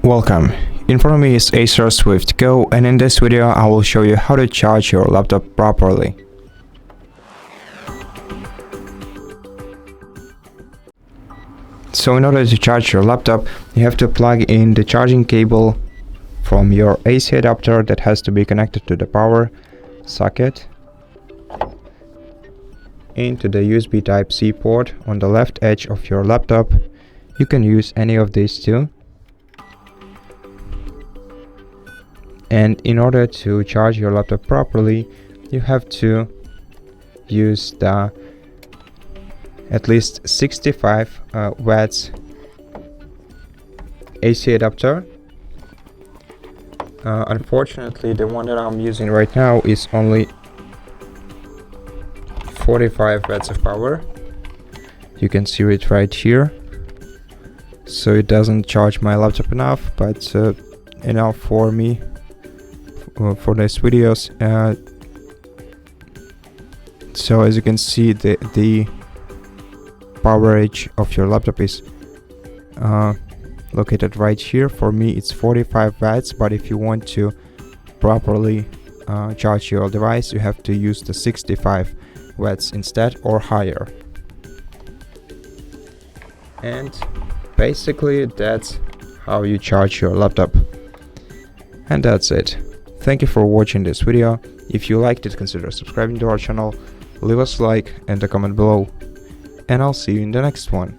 Welcome. In front of me is ACER Swift Go, and in this video I will show you how to charge your laptop properly. So in order to charge your laptop, you have to plug in the charging cable from your AC adapter that has to be connected to the power socket into the USB Type-C port on the left edge of your laptop. You can use any of these two. And in order to charge your laptop properly, you have to use the at least 65 watts AC adapter. Unfortunately, the one that I'm using right now is only 45 watts of power. You can see it right here. So it doesn't charge my laptop enough, but enough for me for these videos. So as you can see, the power edge of your laptop is located right here. For me it's 45 watts, but if you want to properly charge your device, you have to use the 65 watts instead or higher. And basically that's how you charge your laptop. And that's it. Thank you for watching this video. If you liked it, consider subscribing to our channel, leave us a like and a comment below, and I'll see you in the next one.